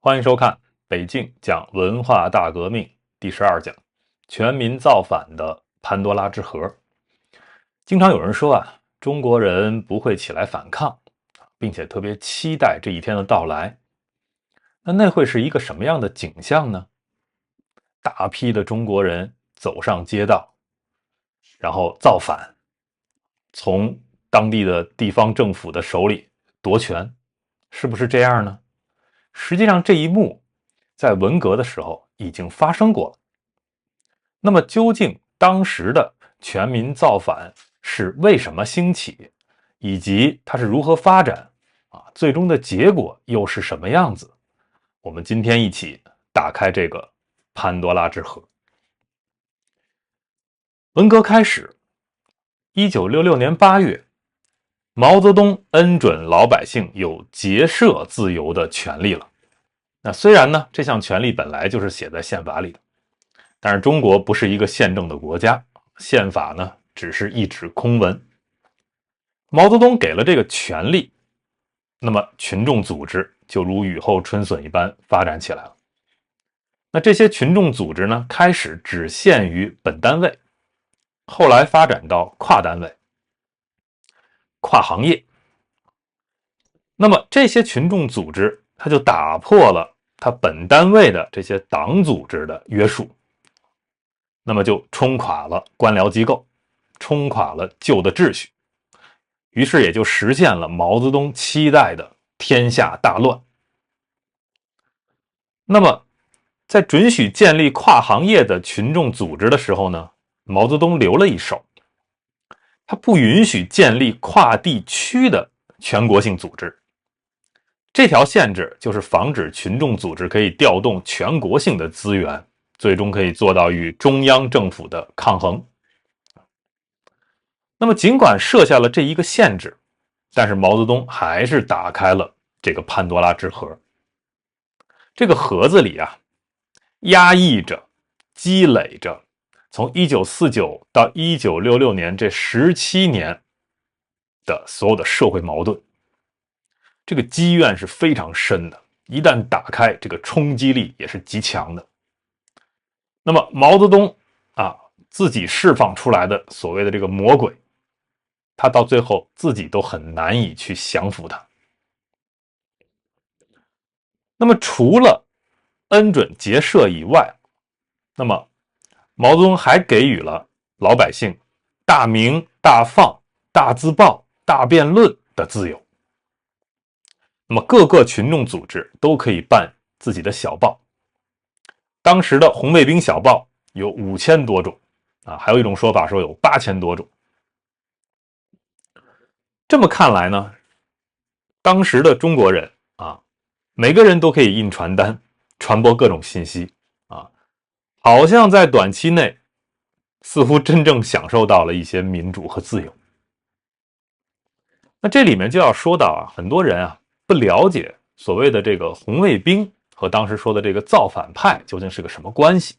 欢迎收看北境讲文化大革命第12讲全民造反的潘多拉之盒。经常有人说中国人不会起来反抗，并且特别期待这一天的到来。那会是一个什么样的景象呢？大批的中国人走上街道，然后造反，从当地的地方政府的手里夺权，是不是这样呢？实际上这一幕在文革的时候已经发生过了。那么究竟当时的全民造反是为什么兴起，以及它是如何发展最终的结果又是什么样子？我们今天一起打开这个潘多拉之盒。文革开始，1966年8月，毛泽东恩准老百姓有结社自由的权利了。那虽然呢，这项权利本来就是写在宪法里的，但是中国不是一个宪政的国家，宪法呢只是一纸空文。毛泽东给了这个权利，那么群众组织就如雨后春笋一般发展起来了。那这些群众组织呢，开始只限于本单位，后来发展到跨单位、跨行业。那么这些群众组织，它就打破了它本单位的这些党组织的约束，那么就冲垮了官僚机构，冲垮了旧的秩序，于是也就实现了毛泽东期待的天下大乱。那么在准许建立跨行业的群众组织的时候呢，毛泽东留了一手，他不允许建立跨地区的全国性组织。这条限制就是防止群众组织可以调动全国性的资源，最终可以做到与中央政府的抗衡。那么尽管设下了这一个限制，但是毛泽东还是打开了这个潘多拉之盒。这个盒子里压抑着、积累着从1949到1966年这17年的所有的社会矛盾。这个积怨是非常深的，一旦打开，这个冲击力也是极强的。那么毛泽东自己释放出来的所谓的这个魔鬼，他到最后自己都很难以去降服他。那么除了恩准结社以外，那么毛泽东还给予了老百姓大鸣大放、大自报、大辩论的自由。那么各个群众组织都可以办自己的小报，当时的红卫兵小报有5000多种还有一种说法说有8000多种。这么看来呢，当时的中国人每个人都可以印传单，传播各种信息好像在短期内似乎真正享受到了一些民主和自由。那这里面就要说到很多人不了解所谓的这个红卫兵和当时说的这个造反派究竟是个什么关系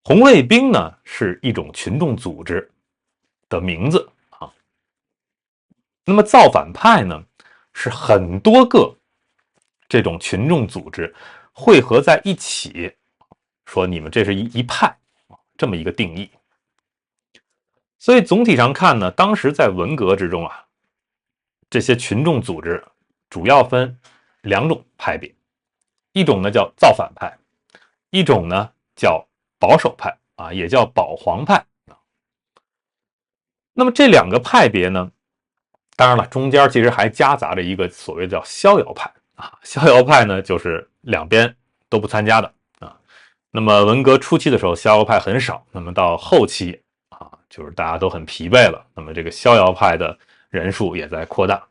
红卫兵呢是一种群众组织的名字那么造反派呢是很多个这种群众组织汇合在一起，说你们这是一派这么一个定义。所以总体上看呢，当时在文革之中这些群众组织主要分2种派别，一种呢叫造反派，一种呢叫保守派也叫保皇派。那么这2个派别呢，当然了，中间其实还夹杂着一个所谓叫逍遥派逍遥派呢就是两边都不参加的那么文革初期的时候，逍遥派很少，那么到后期就是大家都很疲惫了，那么这个逍遥派的人数也在扩大。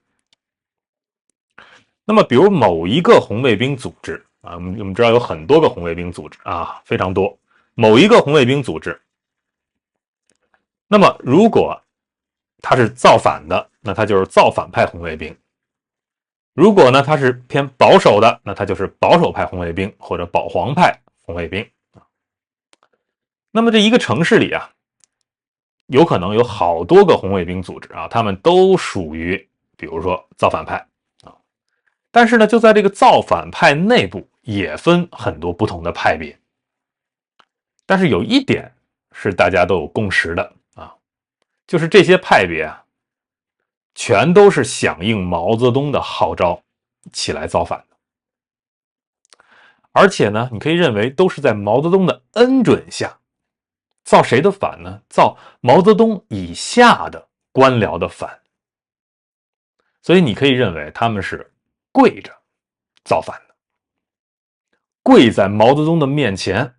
那么比如某一个红卫兵组织我们知道有很多个红卫兵组织非常多。某一个红卫兵组织，那么如果他是造反的，那他就是造反派红卫兵；如果呢他是偏保守的，那他就是保守派红卫兵或者保皇派红卫兵。那么这一个城市里有可能有好多个红卫兵组织他们都属于比如说造反派但是呢，就在这个造反派内部也分很多不同的派别。但是有一点是大家都有共识的啊，就是这些派别啊，全都是响应毛泽东的号召起来造反的。而且呢，你可以认为都是在毛泽东的恩准下造谁的反呢？造毛泽东以下的官僚的反。所以你可以认为他们是跪着造反的，跪在毛泽东的面前，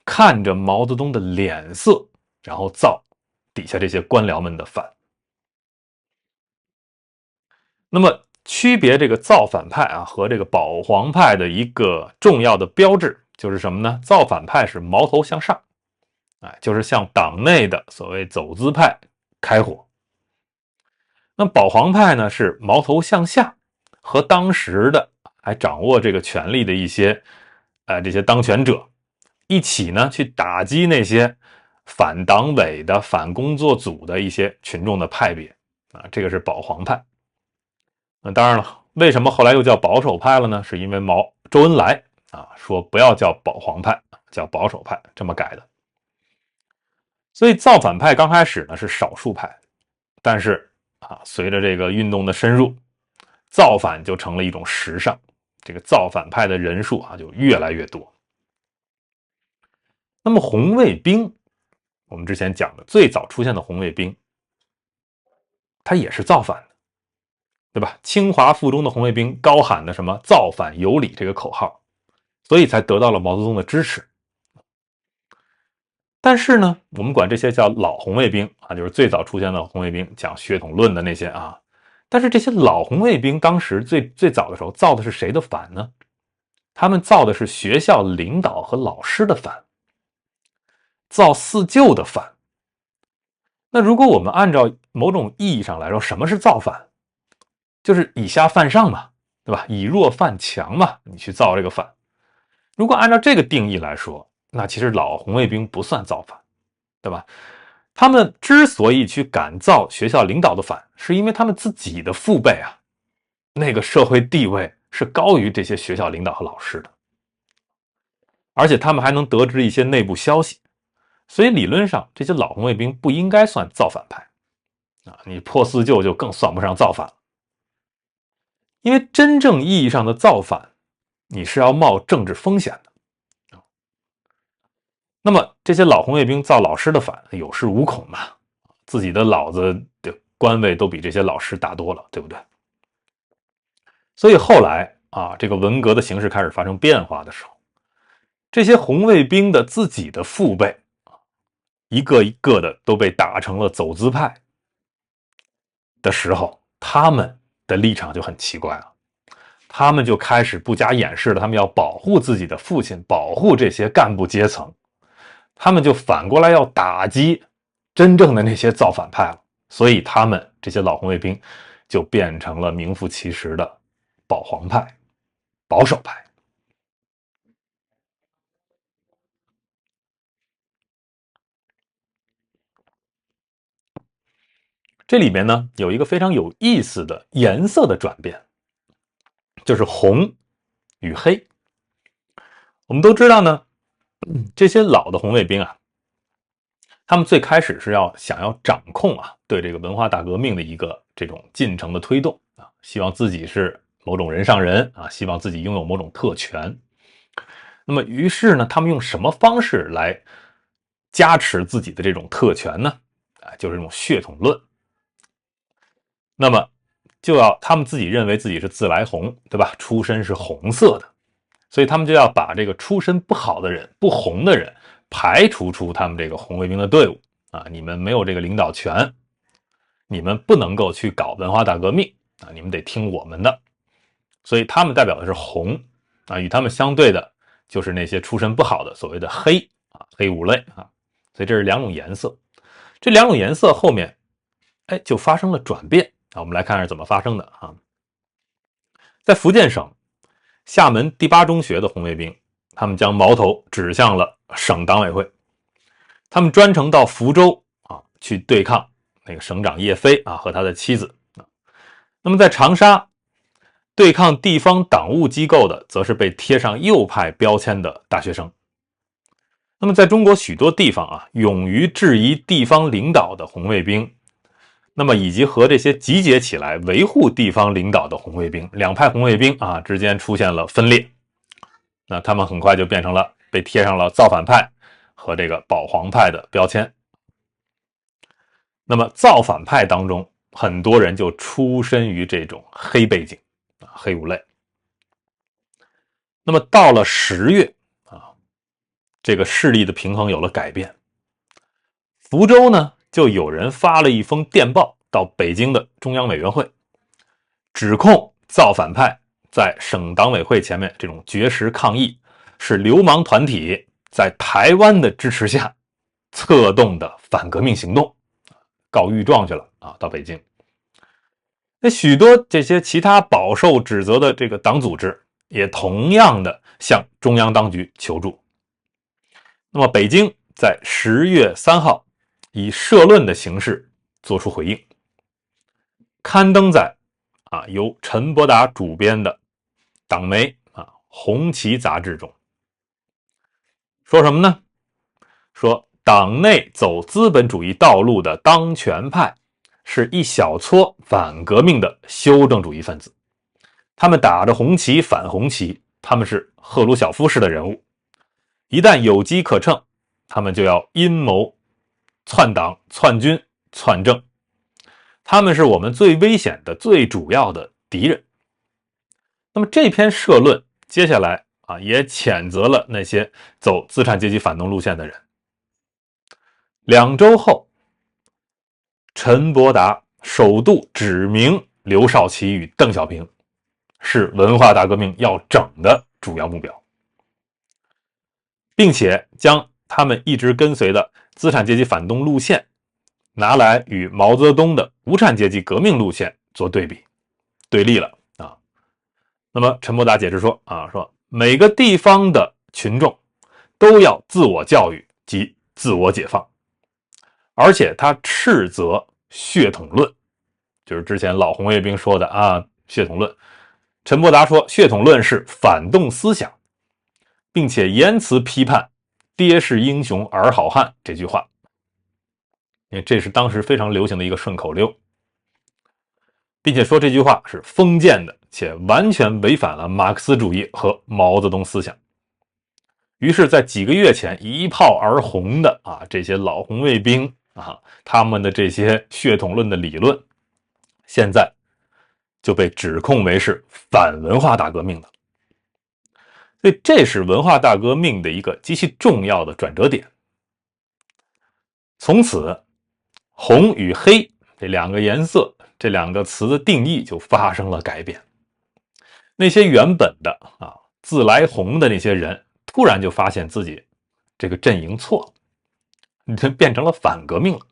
看着毛泽东的脸色，然后造底下这些官僚们的反。那么区别这个造反派啊和这个保皇派的一个重要的标志就是什么呢？造反派是矛头向上，就是向党内的所谓走资派开火。那保皇派呢是矛头向下，和当时的还掌握这个权力的一些这些当权者一起呢去打击那些反党委的、反工作组的一些群众的派别啊，这个是保皇派。那当然了，为什么后来又叫保守派了呢？是因为周恩来说不要叫保皇派，叫保守派，这么改的。所以造反派刚开始呢是少数派，但是随着这个运动的深入，造反就成了一种时尚，这个造反派的人数就越来越多。那么红卫兵，我们之前讲的最早出现的红卫兵，他也是造反的，对吧？清华附中的红卫兵高喊的什么造反有理这个口号，所以才得到了毛泽东的支持。但是呢，我们管这些叫老红卫兵就是最早出现的红卫兵，讲血统论的那些但是这些老红卫兵当时最早的时候造的是谁的反呢？他们造的是学校领导和老师的反，造四旧的反。那如果我们按照某种意义上来说，什么是造反？就是以下犯上嘛，对吧？以弱犯强嘛，你去造这个反。如果按照这个定义来说，那其实老红卫兵不算造反，对吧？他们之所以去敢造学校领导的反，是因为他们自己的父辈那个社会地位是高于这些学校领导和老师的，而且他们还能得知一些内部消息，所以理论上这些老红卫兵不应该算造反派你破四旧就更算不上造反了。因为真正意义上的造反，你是要冒政治风险的。那么这些老红卫兵造老师的反，有恃无恐嘛，自己的老子的官位都比这些老师大多了，对不对？所以后来这个文革的形势开始发生变化的时候，这些红卫兵的自己的父辈一个一个的都被打成了走资派的时候，他们的立场就很奇怪了。他们就开始不加掩饰的，他们要保护自己的父亲，保护这些干部阶层，他们就反过来要打击真正的那些造反派了。所以他们这些老红卫兵就变成了名副其实的保皇派、保守派。这里面呢有一个非常有意思的颜色的转变，就是红与黑。我们都知道呢，这些老的红卫兵他们最开始是想要掌控对这个文化大革命的一个这种进程的推动希望自己是某种人上人希望自己拥有某种特权。那么于是呢，他们用什么方式来加持自己的这种特权呢？就是这种血统论。那么就要他们自己认为自己是自来红，对吧？出身是红色的，所以他们就要把这个出身不好的人、不红的人排除出他们这个红卫兵的队伍你们没有这个领导权，你们不能够去搞文化大革命你们得听我们的。所以他们代表的是红与他们相对的就是那些出身不好的所谓的黑黑五类所以这是两种颜色。这两种颜色后面就发生了转变我们来看是怎么发生的在福建省厦门第八中学的红卫兵，他们将矛头指向了省党委会，他们专程到福州去对抗那个省长叶飞和他的妻子那么在长沙，对抗地方党务机构的，则是被贴上右派标签的大学生。那么在中国许多地方啊，勇于质疑地方领导的红卫兵，那么以及和这些集结起来维护地方领导的红卫兵，两派红卫兵啊之间出现了分裂。那他们很快就变成了被贴上了造反派和这个保皇派的标签。那么造反派当中，很多人就出身于这种黑背景啊，黑五类。那么到了10月啊，这个势力的平衡有了改变。福州呢，就有人发了一封电报到北京的中央委员会，指控造反派在省党委会前面这种绝食抗议，是流氓团体在台湾的支持下策动的反革命行动，告御状去了啊，到北京。那许多这些其他饱受指责的这个党组织，也同样的向中央当局求助。那么北京在10月3号以社论的形式作出回应，刊登在由陈伯达主编的党媒红旗杂志中。说什么呢？说党内走资本主义道路的当权派是一小撮反革命的修正主义分子，他们打着红旗反红旗，他们是赫鲁晓夫式的人物，一旦有机可乘，他们就要阴谋篡党篡军篡政，他们是我们最危险的最主要的敌人。那么这篇社论接下来也谴责了那些走资产阶级反动路线的人。2周后，陈伯达首度指明刘少奇与邓小平是文化大革命要整的主要目标，并且将他们一直跟随的资产阶级反动路线拿来与毛泽东的无产阶级革命路线做对比对立了啊。那么陈伯达解释说说每个地方的群众都要自我教育及自我解放，而且他斥责血统论，就是之前老红卫兵说的血统论。陈伯达说血统论是反动思想，并且言辞批判爹是英雄儿好汉这句话，因为这是当时非常流行的一个顺口溜，并且说这句话是封建的，且完全违反了马克思主义和毛泽东思想。于是在几个月前一炮而红的这些老红卫兵他们的这些血统论的理论，现在就被指控为是反文化大革命的。所以这是文化大革命的一个极其重要的转折点。从此红与黑这两个颜色，这两个词的定义就发生了改变。那些原本的自来红的那些人，突然就发现自己这个阵营错了，这变成了反革命了。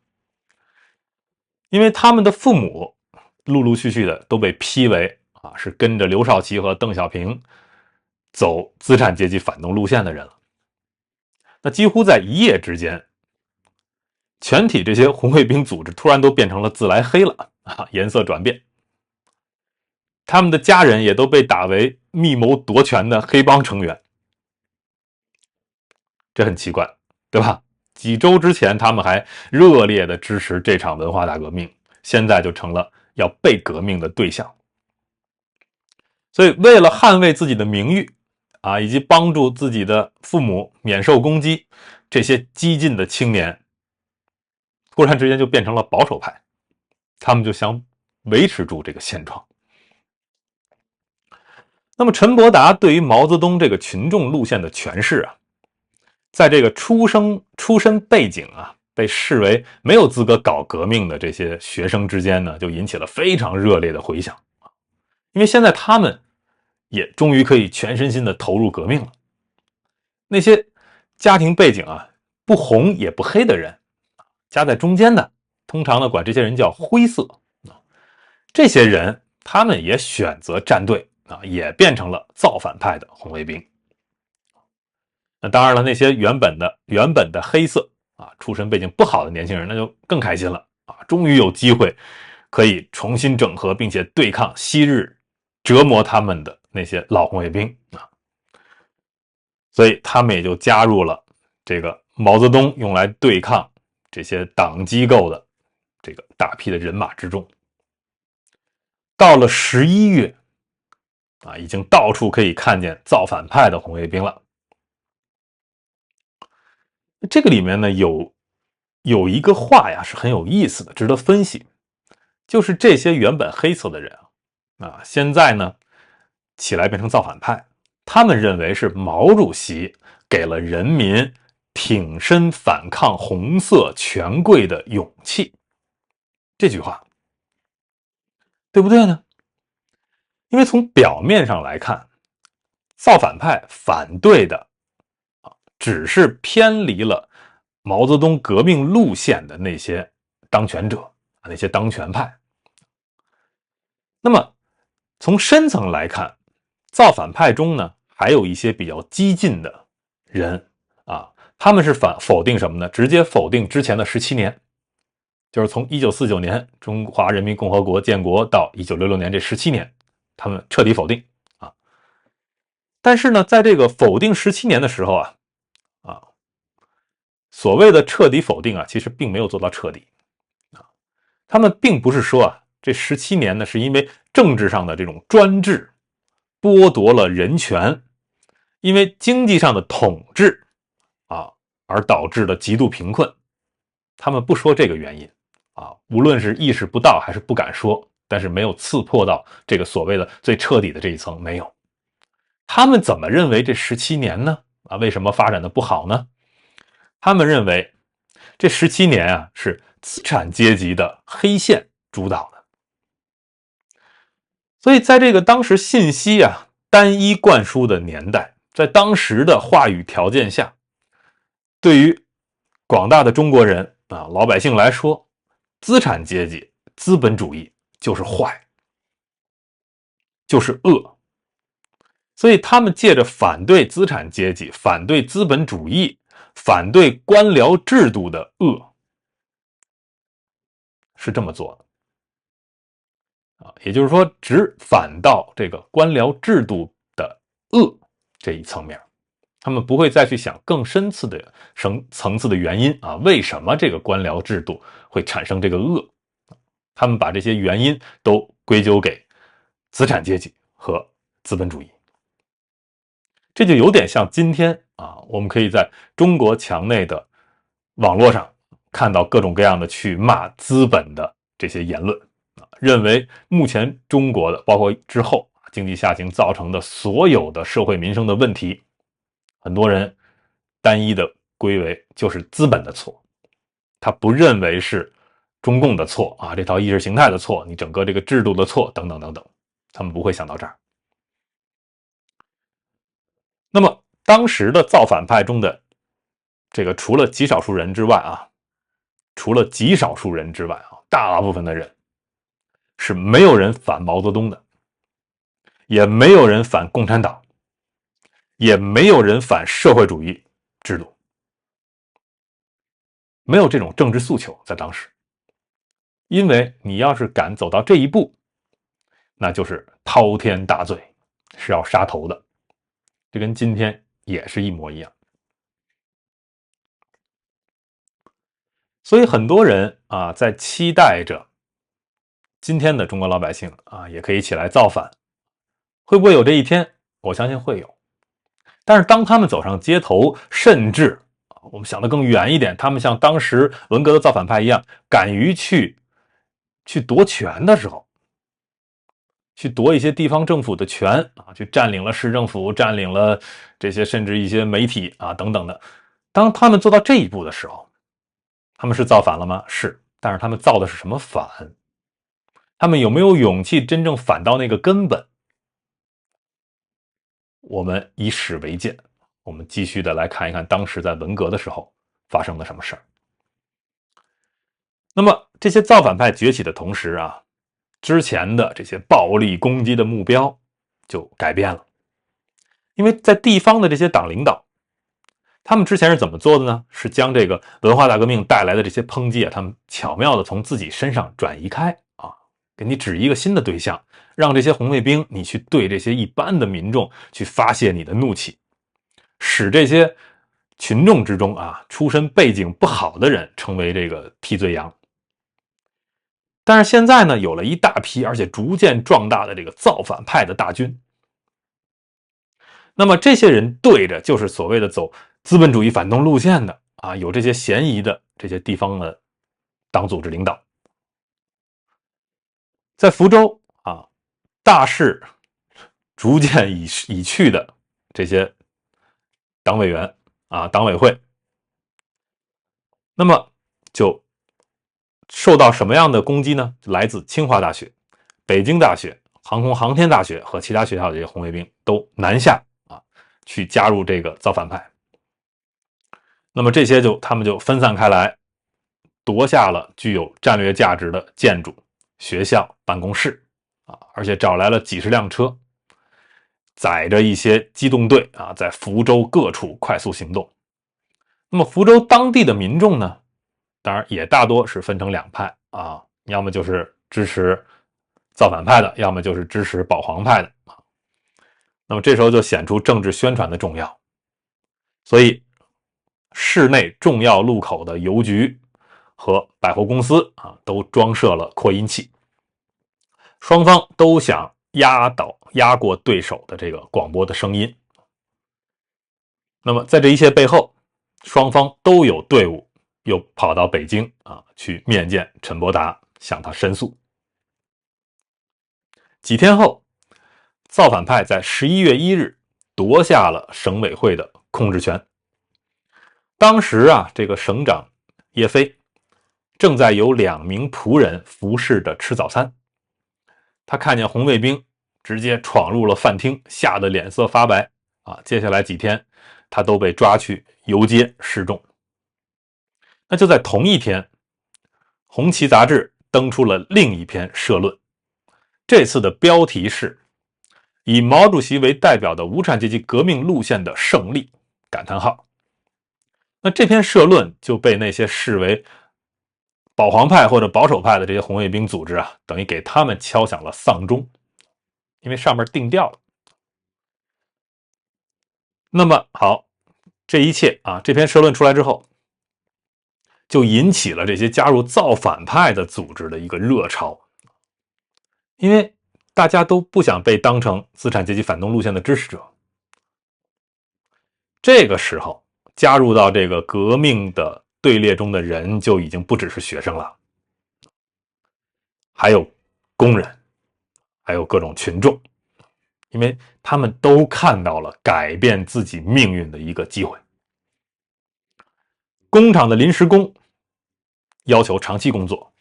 因为他们的父母陆陆续续的都被批为是跟着刘少奇和邓小平走资产阶级反动路线的人了。那几乎在一夜之间，全体这些红卫兵组织突然都变成了自来黑了颜色转变。他们的家人也都被打为密谋夺权的黑帮成员。这很奇怪，对吧？几周之前他们还热烈的支持这场文化大革命，现在就成了要被革命的对象。所以为了捍卫自己的名誉以及帮助自己的父母免受攻击，这些激进的青年突然之间就变成了保守派，他们就想维持住这个现状。那么陈伯达对于毛泽东这个群众路线的诠释在这个出身背景被视为没有资格搞革命的这些学生之间呢，就引起了非常热烈的回响。因为现在他们也终于可以全身心的投入革命了。那些家庭背景不红也不黑的人，夹在中间的，通常呢管这些人叫灰色。这些人他们也选择站队也变成了造反派的红卫兵。那当然了，那些原本的黑色出身背景不好的年轻人，那就更开心了终于有机会可以重新整合，并且对抗昔日折磨他们的那些老红卫兵啊，所以他们也就加入了这个毛泽东用来对抗这些党机构的这个大批的人马之中。到了11月啊，已经到处可以看见造反派的红卫兵了。这个里面呢，有一个话呀是很有意思的，值得分析，就是这些原本黑色的人啊，现在呢起来变成造反派，他们认为是毛主席给了人民挺身反抗红色权贵的勇气。这句话对不对呢？因为从表面上来看，造反派反对的只是偏离了毛泽东革命路线的那些当权者，那些当权派。那么从深层来看，造反派中呢，还有一些比较激进的人啊，他们是否定什么呢？直接否定之前的17年，就是从1949年中华人民共和国建国到1966年这17年，他们彻底否定啊。但是呢，在这个否定17年的时候啊，所谓的彻底否定啊，其实并没有做到彻底啊。他们并不是说啊，这17年呢是因为政治上的这种专制剥夺了人权，因为经济上的统治啊而导致的极度贫困。他们不说这个原因啊，无论是意识不到还是不敢说，但是没有刺破到这个所谓的最彻底的这一层，没有。他们怎么认为这17年呢？啊，为什么发展的不好呢？他们认为这17年啊是资产阶级的黑线主导的，所以在这个当时信息啊单一灌输的年代，在当时的话语条件下，对于广大的中国人啊老百姓来说，资产阶级资本主义就是坏，就是恶。所以他们借着反对资产阶级、反对资本主义、反对官僚制度的恶，是这么做的啊。也就是说，只反到这个官僚制度的恶这一层面，他们不会再去想更深次的层次的原因啊，为什么这个官僚制度会产生这个恶？他们把这些原因都归咎给资产阶级和资本主义。这就有点像今天啊，我们可以在中国墙内的网络上看到各种各样的去骂资本的这些言论啊，认为目前中国的包括之后经济下行造成的所有的社会民生的问题，很多人单一的归为就是资本的错，他不认为是中共的错啊，这套意识形态的错，你整个这个制度的错等等等等，他们不会想到这儿。那么当时的造反派中的这个除了极少数人之外啊，大部分的人是没有人反毛泽东的，也没有人反共产党，也没有人反社会主义制度，没有这种政治诉求在当时。因为你要是敢走到这一步，那就是滔天大罪，是要杀头的。这跟今天也是一模一样。所以很多人啊，在期待着今天的中国老百姓啊，也可以起来造反。会不会有这一天？我相信会有。但是当他们走上街头，甚至我们想得更远一点，他们像当时文革的造反派一样，敢于去夺权的时候，去夺一些地方政府的权啊，去占领了市政府，占领了这些甚至一些媒体啊等等的。当他们做到这一步的时候，他们是造反了吗？是，但是他们造的是什么反？他们有没有勇气真正反到那个根本？我们以史为鉴，我们继续的来看一看当时在文革的时候发生了什么事儿。那么这些造反派崛起的同时啊，之前的这些暴力攻击的目标就改变了。因为在地方的这些党领导，他们之前是怎么做的呢？是将这个文化大革命带来的这些抨击啊，他们巧妙的从自己身上转移开啊，给你指一个新的对象，让这些红卫兵你去对这些一般的民众去发泄你的怒气，使这些群众之中出身背景不好的人成为这个替罪羊。但是现在呢，有了一大批而且逐渐壮大的这个造反派的大军，那么这些人对着就是所谓的走资本主义反动路线的有这些嫌疑的这些地方的党组织领导。在福州大势逐渐已去的这些党委员党委会，那么就受到什么样的攻击呢？来自清华大学、北京大学、航空航天大学和其他学校的这些红卫兵都南下去加入这个造反派。那么这些他们就分散开来，夺下了具有战略价值的建筑、学校、办公室而且找来了几十辆车，载着一些机动队在福州各处快速行动。那么福州当地的民众呢，当然也大多是分成两派要么就是支持造反派的，要么就是支持保皇派的那么这时候就显出政治宣传的重要，所以市内重要路口的邮局和百货公司都装设了扩音器，双方都想压过对手的这个广播的声音。那么在这一切背后，双方都有队伍又跑到北京去面见陈伯达，向他申诉。几天后，造反派在11月1日夺下了省委会的控制权。当时这个省长叶飞正在由2名仆人服侍着吃早餐，他看见红卫兵直接闯入了饭厅，吓得脸色发白接下来几天他都被抓去游街示众。那就在同一天，《红旗》杂志登出了另一篇社论，这次的标题是以毛主席为代表的无产阶级革命路线的胜利！那这篇社论就被那些视为保皇派或者保守派的这些红卫兵组织等于给他们敲响了丧钟，因为上面定调了。那么好，这一切这篇社论出来之后，就引起了这些加入造反派的组织的一个热潮，因为大家都不想被当成资产阶级反动路线的支持者。这个时候加入到这个革命的队列中的人就已经不只是学生了，还有工人，还有各种群众，因为他们都看到了改变自己命运的一个机会。工厂的临时工要求长期工作，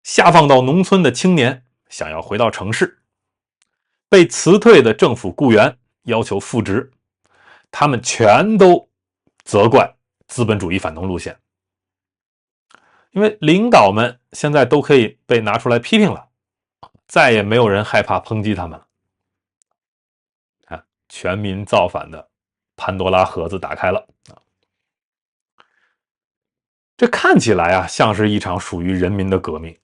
下放到农村的青年想要回到城市，被辞退的政府雇员要求复职，他们全都责怪资本主义反动路线。因为领导们现在都可以被拿出来批评了，再也没有人害怕抨击他们了。全民造反的潘多拉盒子打开了这看起来像是一场属于人民的革命。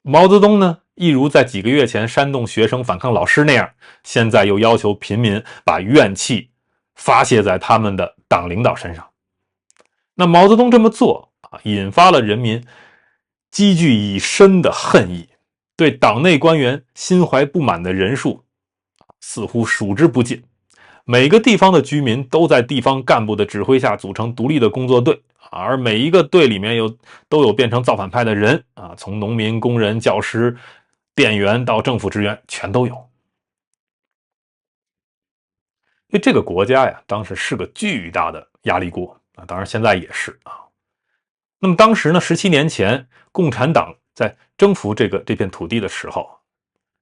毛泽东呢，一如在几个月前煽动学生反抗老师那样，现在又要求平民把怨气发泄在他们的党领导身上。那毛泽东这么做引发了人民积聚已深的恨意，对党内官员心怀不满的人数似乎数之不尽。每个地方的居民都在地方干部的指挥下组成独立的工作队，而每一个队里面都有变成造反派的人从农民、工人、教师、店员到政府职员全都有。因为这个国家当时是个巨大的压力锅当然现在也是那么当时呢，17年前共产党在征服这片土地的时候，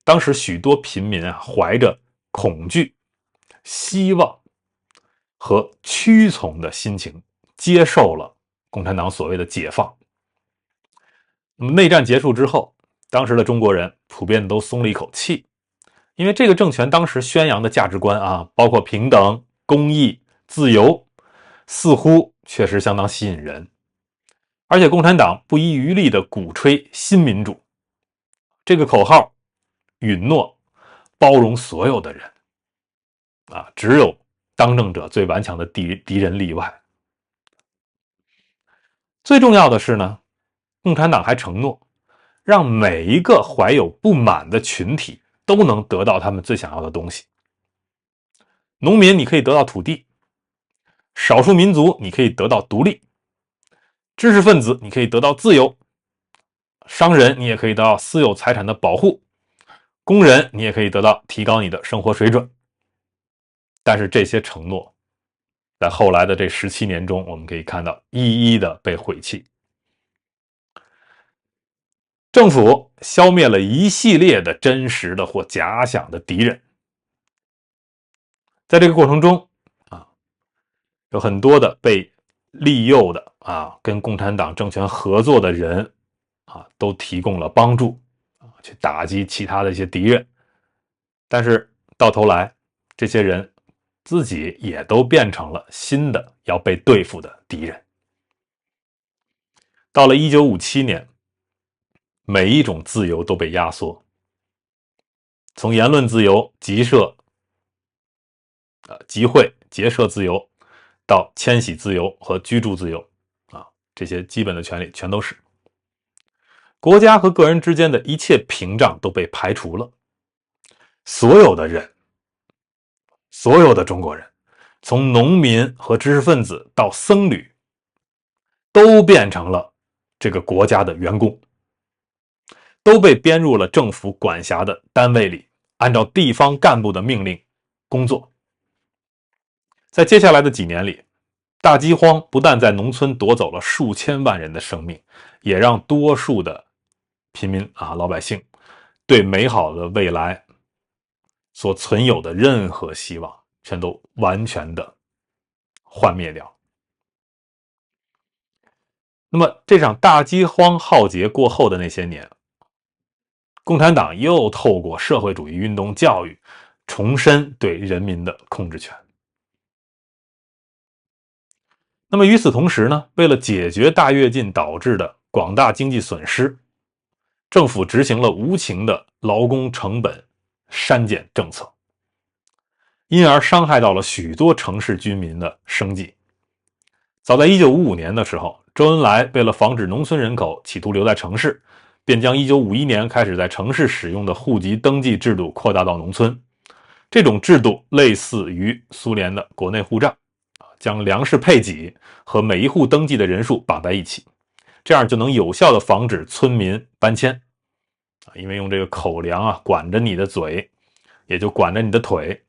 当时许多平民怀着恐惧、希望和屈从的心情接受了共产党所谓的解放。那么内战结束之后，当时的中国人普遍都松了一口气，因为这个政权当时宣扬的价值观包括平等、公益、自由，似乎确实相当吸引人。而且共产党不遗余力地鼓吹新民主，这个口号允诺包容所有的人只有当政者最顽强的敌人例外。最重要的是呢，共产党还承诺让每一个怀有不满的群体都能得到他们最想要的东西。农民你可以得到土地，少数民族你可以得到独立，知识分子你可以得到自由，商人你也可以得到私有财产的保护，工人你也可以得到提高你的生活水准。但是这些承诺在后来的这17年中，我们可以看到一一的被毁弃。政府消灭了一系列的真实的或假想的敌人，在这个过程中有很多的被利诱的跟共产党政权合作的人都提供了帮助去打击其他的一些敌人。但是到头来，这些人自己也都变成了新的要被对付的敌人。到了1957年，每一种自由都被压缩，从言论自由、集会、结社自由到迁徙自由和居住自由这些基本的权利全都是。国家和个人之间的一切屏障都被排除了，所有的人，所有的中国人，从农民和知识分子到僧侣，都变成了这个国家的员工，都被编入了政府管辖的单位里，按照地方干部的命令工作。在接下来的几年里，大饥荒不但在农村夺走了数千万人的生命，也让多数的平民老百姓对美好的未来所存有的任何希望全都完全的幻灭掉。那么这场大饥荒浩劫过后的那些年，共产党又透过社会主义运动教育重申对人民的控制权。那么与此同时呢，为了解决大跃进导致的广大经济损失，政府执行了无情的劳工成本删减政策，因而伤害到了许多城市居民的生计。早在1955年的时候，周恩来为了防止农村人口企图留在城市，便将1951年开始在城市使用的户籍登记制度扩大到农村。这种制度类似于苏联的国内户账，将粮食配给和每一户登记的人数绑在一起，这样就能有效地防止村民搬迁。因为用这个口粮管着你的嘴，也就管着你的腿。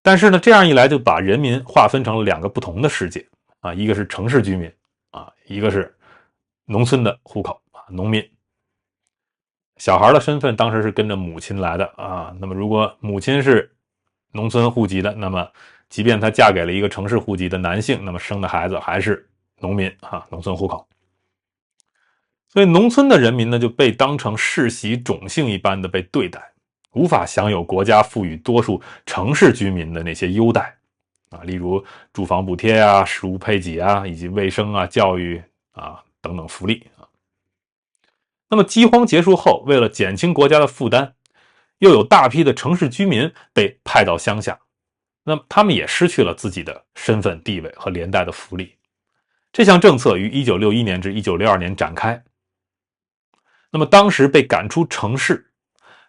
但是呢，这样一来就把人民划分成了两个不同的世界一个是城市居民一个是农村的户口农民。小孩的身份当时是跟着母亲来的那么如果母亲是农村户籍的，那么即便她嫁给了一个城市户籍的男性，那么生的孩子还是农民农村户口。所以农村的人民呢，就被当成世袭种姓一般的被对待，无法享有国家赋予多数城市居民的那些优待例如住房补贴食物配给以及卫生教育等等福利那么饥荒结束后，为了减轻国家的负担，又有大批的城市居民被派到乡下，那么他们也失去了自己的身份地位和连带的福利。这项政策于1961年至1962年展开。那么当时被赶出城市，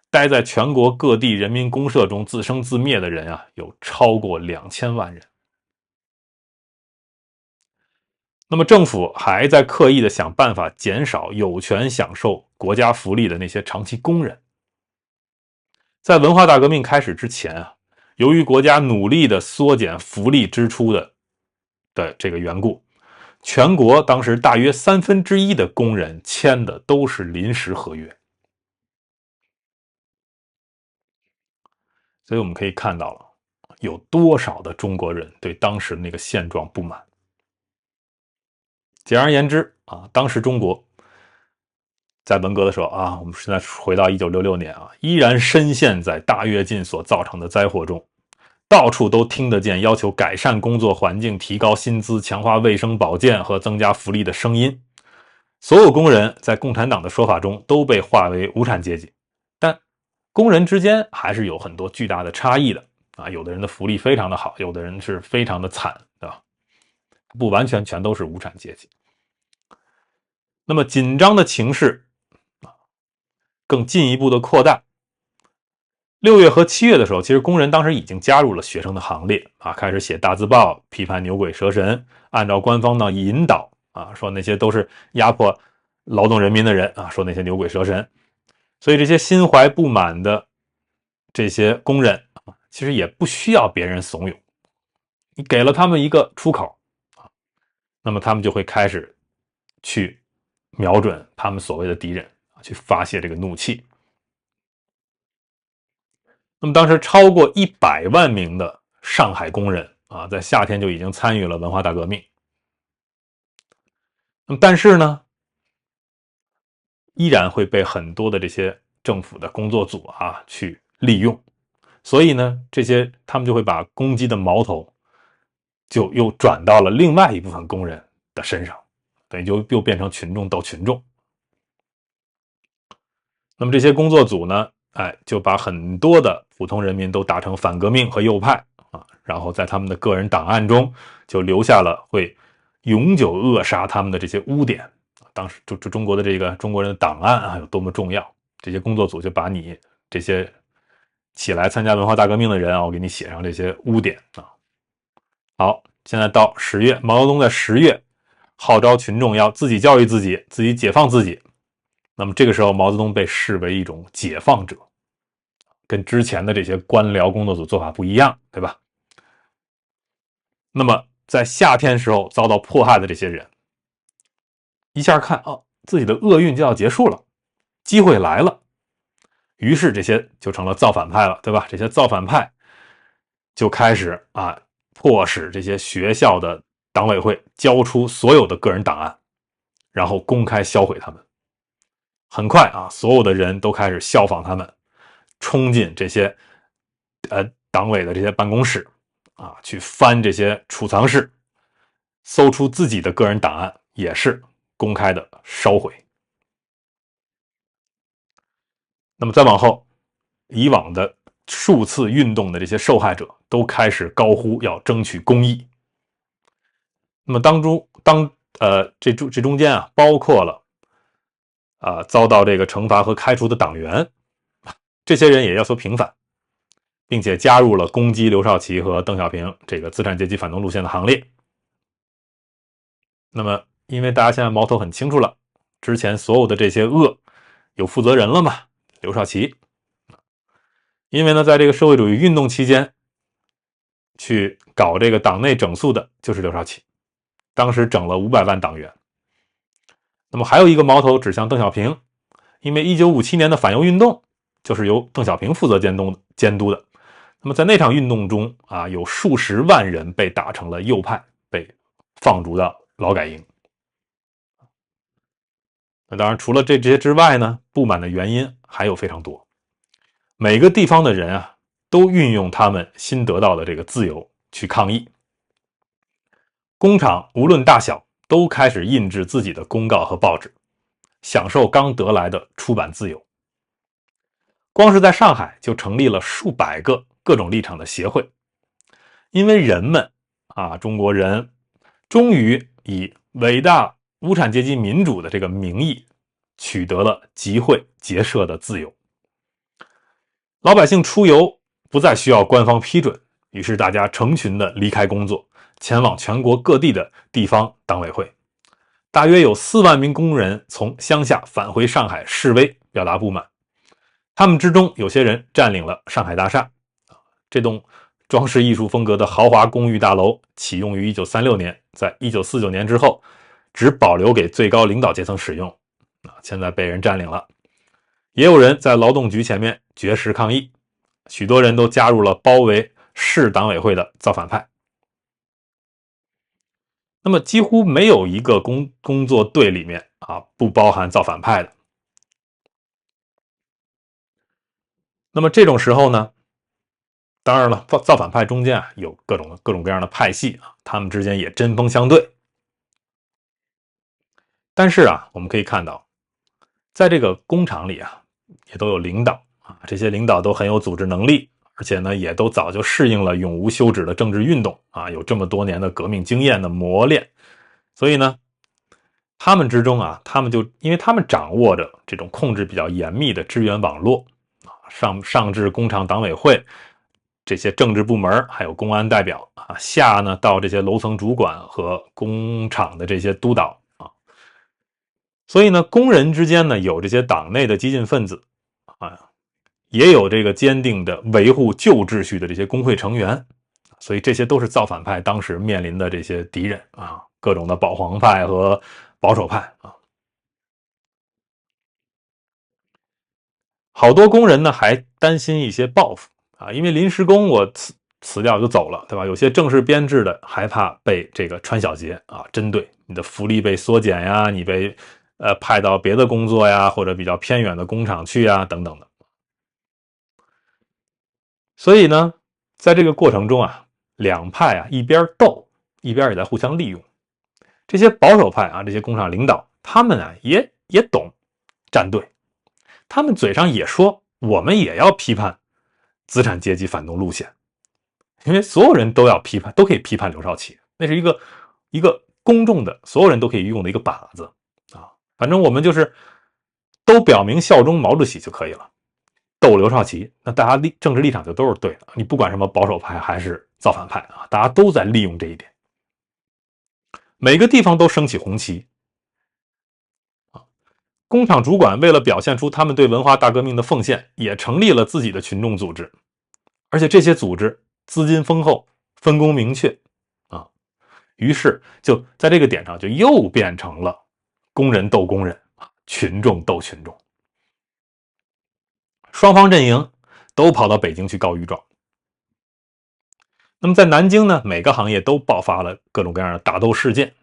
待在全国各地人民公社中自生自灭的人有超过2000万人。那么政府还在刻意的想办法减少有权享受国家福利的那些长期工人。在文化大革命开始之前由于国家努力的缩减福利支出的这个缘故，全国当时大约1/3的工人签的都是临时合约。所以我们可以看到了有多少的中国人对当时那个现状不满。简而言之当时中国在文革的时候我们现在回到1966年依然深陷在大跃进所造成的灾祸中，到处都听得见要求改善工作环境、提高薪资、强化卫生保健和增加福利的声音。所有工人在共产党的说法中都被划为无产阶级，但工人之间还是有很多巨大的差异的啊。有的人的福利非常的好，有的人是非常的惨，对吧？不完全全都是无产阶级。那么紧张的情势更进一步的扩大。6月和7月的时候，其实工人当时已经加入了学生的行列啊，开始写大字报，批判牛鬼蛇神，按照官方的引导啊，说那些都是压迫劳动人民的人啊，说那些牛鬼蛇神。所以这些心怀不满的这些工人啊，其实也不需要别人怂恿，你给了他们一个出口啊，那么他们就会开始去瞄准他们所谓的敌人啊，去发泄这个怒气。那么当时超过100万名的上海工人啊，在夏天就已经参与了文化大革命。那么但是呢，依然会被很多的这些政府的工作组啊去利用，所以呢，他们就会把攻击的矛头就又转到了另外一部分工人的身上，等于就又变成群众斗群众。那么这些工作组呢，就把很多的普通人民都打成反革命和右派啊，然后在他们的个人档案中就留下了会永久扼杀他们的这些污点。当时就中国的这个中国人的档案啊有多么重要，这些工作组就把你这些起来参加文化大革命的人啊，我给你写上这些污点啊。好，现在到10月，毛泽东在10月号召群众要自己教育自己，自己解放自己。那么这个时候，毛泽东被视为一种解放者，跟之前的这些官僚工作组做法不一样，对吧？那么在夏天时候遭到迫害的这些人，一下看哦，自己的厄运就要结束了，机会来了，于是这些就成了造反派了，对吧？这些造反派就开始迫使这些学校的党委会交出所有的个人档案，然后公开销毁他们。很快啊，所有的人都开始效仿他们，冲进这些党委的这些办公室啊，去翻这些储藏室，搜出自己的个人档案，也是公开的烧毁。那么再往后，以往的数次运动的这些受害者都开始高呼要争取公义。那么这中间啊，包括了遭到这个惩罚和开除的党员，这些人也要求平反，并且加入了攻击刘少奇和邓小平这个资产阶级反动路线的行列。那么，因为大家现在矛头很清楚了，之前所有的这些恶有负责人了嘛，刘少奇。因为呢，在这个社会主义运动期间，去搞这个党内整肃的就是刘少奇，当时整了500万党员。那么还有一个矛头指向邓小平，因为1957年的反右运动就是由邓小平负责监督的。那么在那场运动中啊，有数十万人被打成了右派，被放逐到劳改营。那当然，除了这些之外呢，不满的原因还有非常多。每个地方的人啊，都运用他们新得到的这个自由去抗议。工厂无论大小，都开始印制自己的公告和报纸，享受刚得来的出版自由。光是在上海就成立了数百个各种立场的协会，因为人们中国人终于以伟大无产阶级民主的这个名义，取得了集会结社的自由。老百姓出游不再需要官方批准，于是大家成群的离开工作，前往全国各地的地方党委会。大约有4万名工人从乡下返回上海示威，表达不满。他们之中有些人占领了上海大厦，这栋装饰艺术风格的豪华公寓大楼启用于1936年，在1949年之后只保留给最高领导阶层使用，现在被人占领了。也有人在劳动局前面绝食抗议，许多人都加入了包围市党委会的造反派。那么几乎没有一个工作队里面不包含造反派的。那么这种时候呢，当然了，造反派中间有各种各样的派系他们之间也针锋相对。但是啊，我们可以看到，在这个工厂里啊，也都有领导啊，这些领导都很有组织能力，而且呢，也都早就适应了永无休止的政治运动啊，有这么多年的革命经验的磨练，所以呢，他们之中啊，因为他们掌握着这种控制比较严密的支援网络啊，上至工厂党委会这些政治部门，还有公安代表啊，下呢到这些楼层主管和工厂的这些督导啊，所以呢，工人之间呢有这些党内的激进分子啊，也有这个坚定的维护旧秩序的这些工会成员，所以这些都是造反派当时面临的这些敌人啊，各种的保皇派和保守派啊。好多工人呢还担心一些报复啊，因为临时工我辞掉就走了，对吧？有些正式编制的害怕被这个穿小节啊针对，你的福利被缩减呀，你被派到别的工作呀，或者比较偏远的工厂去呀，等等的。所以呢，在这个过程中啊，两派啊一边斗，一边也在互相利用。这些保守派啊，这些工厂领导，他们啊也懂站队，他们嘴上也说我们也要批判资产阶级反动路线，因为所有人都要批判，都可以批判刘少奇，那是一个公众的，所有人都可以用的一个靶子啊。反正我们就是都表明效忠毛主席就可以了。斗刘少奇，那大家政治立场就都是对的，你不管什么保守派还是造反派啊，大家都在利用这一点。每个地方都升起红旗啊。工厂主管为了表现出他们对文化大革命的奉献，也成立了自己的群众组织，而且这些组织资金丰厚，分工明确啊。于是就在这个点上，就又变成了工人斗工人啊，群众斗群众。双方阵营都跑到北京去告御状。那么在南京呢，每个行业都爆发了各种各样的打斗事件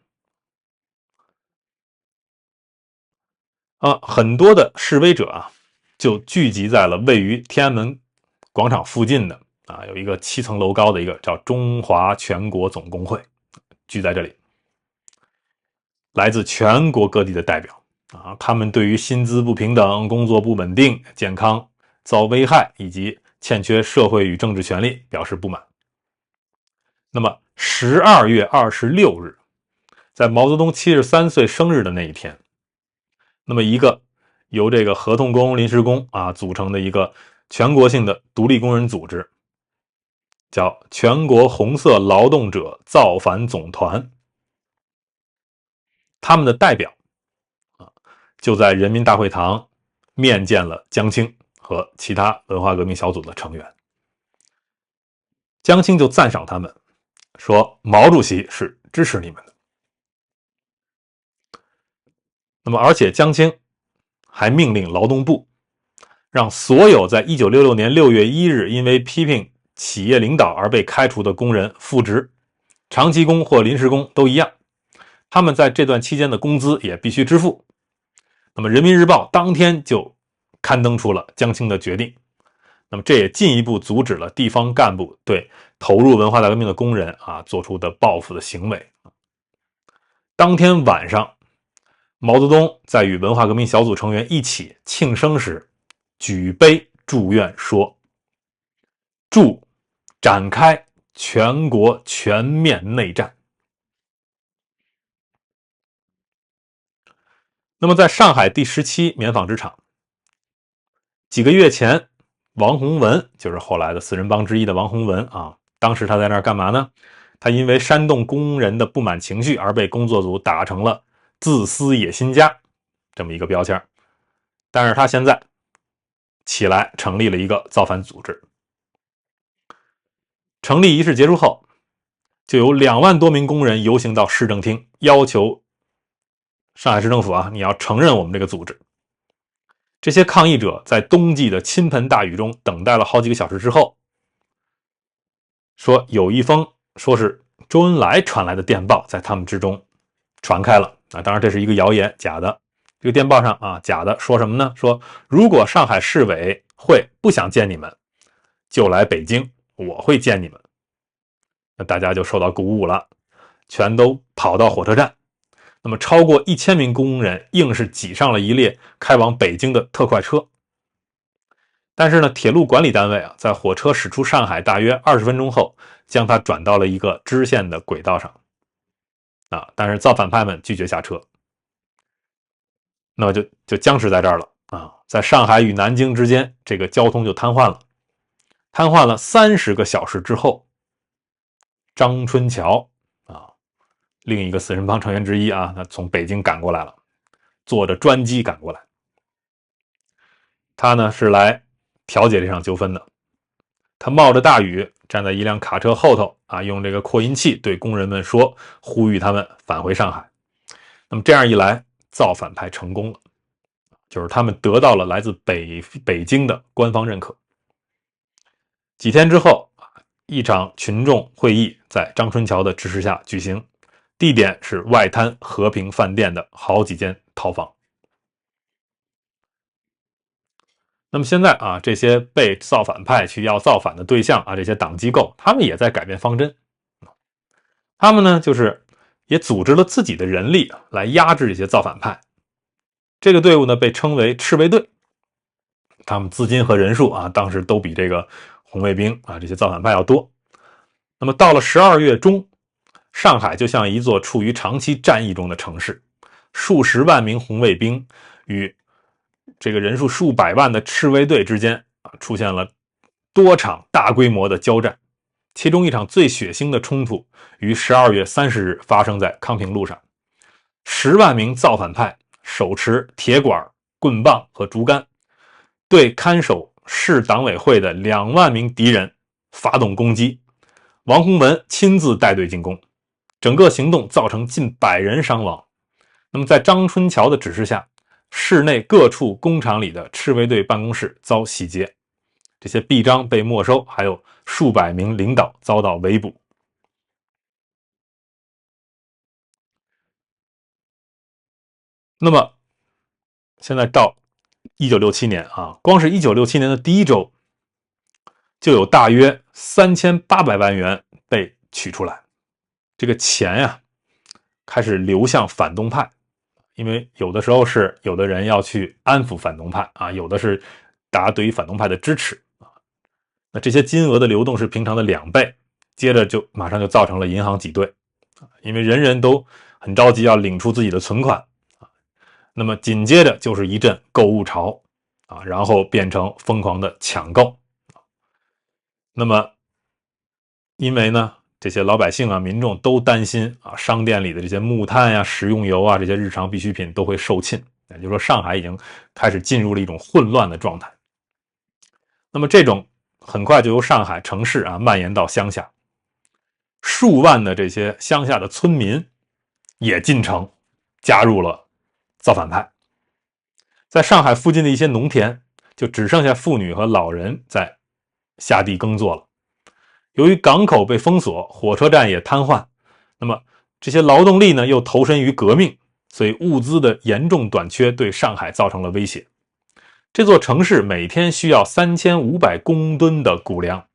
啊，很多的示威者啊，就聚集在了位于天安门广场附近的啊，有一个7层楼高的一个叫中华全国总工会，聚在这里，来自全国各地的代表啊，他们对于薪资不平等、工作不稳定、健康遭危害以及欠缺社会与政治权利表示不满。那么12月26日，在毛泽东73岁生日的那一天，那么一个由这个合同工、临时工啊组成的一个全国性的独立工人组织，叫全国红色劳动者造反总团，他们的代表啊就在人民大会堂面见了江青和其他文化革命小组的成员。江青就赞赏他们，说毛主席是支持你们的。那么而且江青还命令劳动部让所有在1966年6月1日因为批评企业领导而被开除的工人复职，长期工或临时工都一样，他们在这段期间的工资也必须支付。那么人民日报当天就刊登出了江青的决定，那么这也进一步阻止了地方干部对投入文化大革命的工人啊做出的报复的行为。当天晚上，毛泽东在与文化革命小组成员一起庆生时，举杯祝愿说：祝展开全国全面内战。那么在上海第17棉纺织厂，几个月前，王洪文就是后来的四人帮之一的王洪文啊，当时他在那儿干嘛呢？他因为煽动工人的不满情绪而被工作组打成了自私野心家这么一个标签，但是他现在起来成立了一个造反组织。成立仪式结束后，就有2万多名工人游行到市政厅，要求上海市政府啊，你要承认我们这个组织。这些抗议者在冬季的倾盆大雨中等待了好几个小时之后，说有一封说是周恩来传来的电报在他们之中传开了啊，当然这是一个谣言，假的。这个电报上啊，假的说什么呢？说如果上海市委会不想见你们，就来北京，我会见你们。那大家就受到鼓舞了，全都跑到火车站，那么超过1000名工人硬是挤上了一列开往北京的特快车。但是呢，铁路管理单位在火车驶出上海大约20分钟后，将它转到了一个支线的轨道上。但是造反派们拒绝下车，那么就僵持在这儿了在上海与南京之间，这个交通就瘫痪了。瘫痪了30个小时之后，张春桥另一个四人帮成员之一他从北京赶过来了，坐着专机赶过来。他呢是来调解这场纠纷的。他冒着大雨站在一辆卡车后头用这个扩音器对工人们说，呼吁他们返回上海。那么这样一来，造反派成功了，就是他们得到了来自北京的官方认可。几天之后，一场群众会议在张春桥的指示下举行，地点是外滩和平饭店的好几间套房。那么现在这些被造反派去要造反的对象这些党机构，他们也在改变方针。他们呢，就是也组织了自己的人力来压制这些造反派。这个队伍呢，被称为赤卫队。他们资金和人数当时都比这个红卫兵这些造反派要多。那么到了12月中，上海就像一座处于长期战役中的城市，数十万名红卫兵与这个人数数百万的赤卫队之间出现了多场大规模的交战。其中一场最血腥的冲突于12月30日发生在康平路上，10万名造反派手持铁管、棍棒和竹竿，对看守市党委会的2万名敌人发动攻击。王洪文亲自带队进攻，整个行动造成近100人伤亡。那么在张春桥的指示下，市内各处工厂里的赤卫队办公室遭洗劫，这些臂章被没收，还有数百名领导遭到围捕。那么现在到1967年光是1967年的第一周，就有大约3800万元被取出来。这个钱开始流向反动派，因为有的时候是有的人要去安抚反动派有的是大家对于反动派的支持那这些金额的流动是平常的2倍，接着就马上就造成了银行挤兑因为人人都很着急要领出自己的存款那么紧接着就是一阵购物潮然后变成疯狂的抢购。那么因为呢这些老百姓民众都担心商店里的这些木炭食用油这些日常必需品都会售罄，也就是说上海已经开始进入了一种混乱的状态。那么这种很快就由上海城市蔓延到乡下，数万的这些乡下的村民也进城加入了造反派。在上海附近的一些农田，就只剩下妇女和老人在下地耕作了。由于港口被封锁，火车站也瘫痪，那么这些劳动力呢又投身于革命，所以物资的严重短缺对上海造成了威胁。这座城市每天需要3500公吨的谷粮，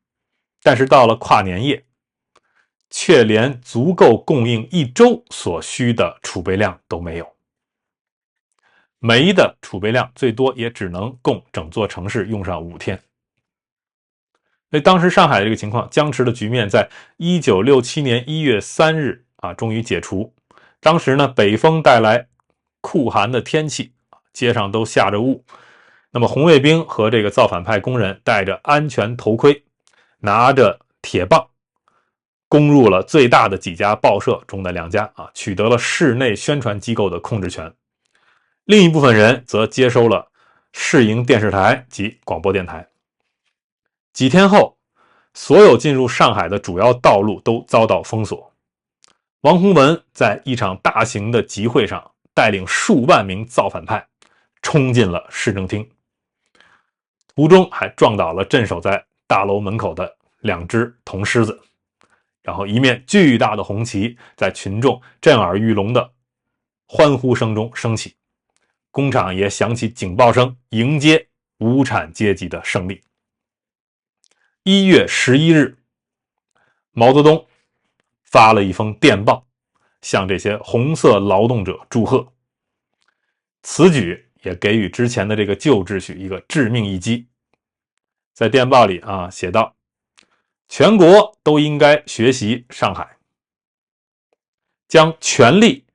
但是到了跨年夜，却连足够供应1周所需的储备量都没有。煤的储备量最多也只能供整座城市用上5天。所以当时上海的这个情况僵持的局面在1967年1月3日终于解除。当时呢北风带来酷寒的天气，街上都下着雾。那么红卫兵和这个造反派工人戴着安全头盔，拿着铁棒，攻入了最大的几家报社中的2家取得了市内宣传机构的控制权。另一部分人则接收了市营电视台及广播电台。几天后，所有进入上海的主要道路都遭到封锁。王洪文在一场大型的集会上带领数万名造反派冲进了市政厅，途中还撞倒了镇守在大楼门口的2只铜狮子，然后一面巨大的红旗在群众震耳欲聋的欢呼声中升起，工厂也响起警报声，迎接无产阶级的胜利。1月11日，毛泽东发了一封电报，向这些红色劳动者祝贺。此举也给予之前的这个旧秩序一个致命一击。在电报里写道，全国都应该学习上海，将权力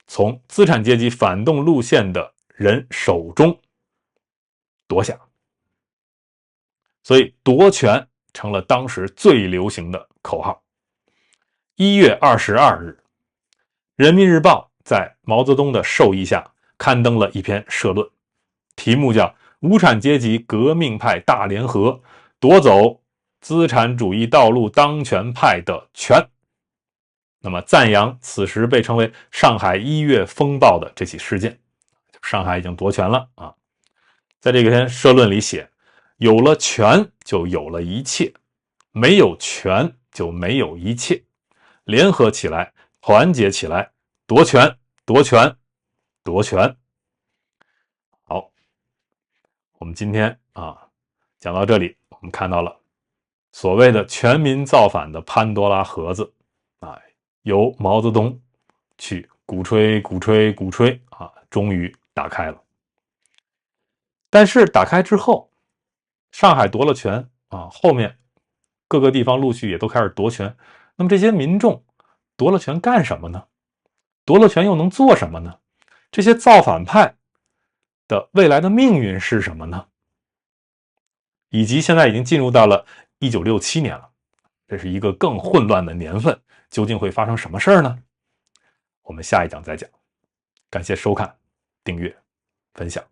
从资产阶级反动路线的人手中夺下。所以夺权成了当时最流行的口号。1月22日，人民日报在毛泽东的授意下刊登了一篇社论，题目叫无产阶级革命派大联合夺走资产主义道路当权派的权。那么赞扬此时被称为上海1月风暴的这起事件，上海已经夺权了在这篇社论里写，有了权就有了一切，没有权就没有一切，联合起来，团结起来，夺权夺权夺权。好，我们今天讲到这里，我们看到了所谓的全民造反的潘多拉盒子由毛泽东去鼓吹终于打开了。但是打开之后，上海夺了权后面各个地方陆续也都开始夺权。那么这些民众夺了权干什么呢？夺了权又能做什么呢？这些造反派的未来的命运是什么呢？以及现在已经进入到了1967年了，这是一个更混乱的年份，究竟会发生什么事儿呢？我们下一讲再讲。感谢收看、订阅、分享。